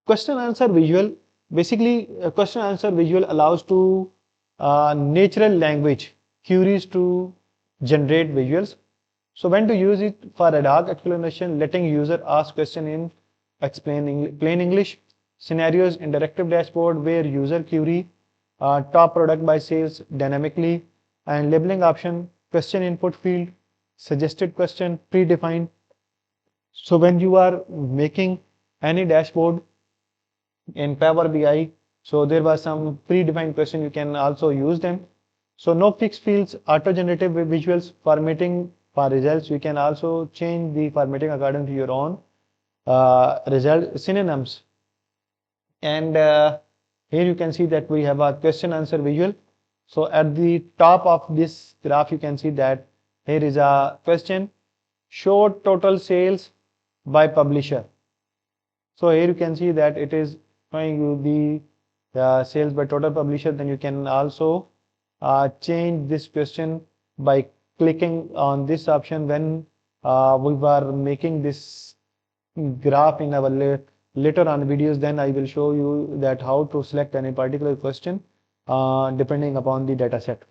Question answer visual. Basically, a question answer visual allows to natural language queries to generate visuals. So when to use it for ad hoc explanation, letting user ask question in plain English, scenarios, interactive dashboard where user query top product by sales dynamically, and labeling option, question input field, suggested question, predefined. So when you are making any dashboard in Power BI, so there was some predefined question, you can also use them. So no fixed fields, auto-generative visuals, formatting for results. You can also change the formatting according to your own result synonyms. And here you can see that we have a question answer visual. So at the top of this graph, you can see that here is a question, show total sales by publisher. So here you can see that it is showing you the sales by total publisher. Then you can also change this question by clicking on this option when we were making this graph in our later on videos. Then I will show you that how to select any particular question depending upon the data set.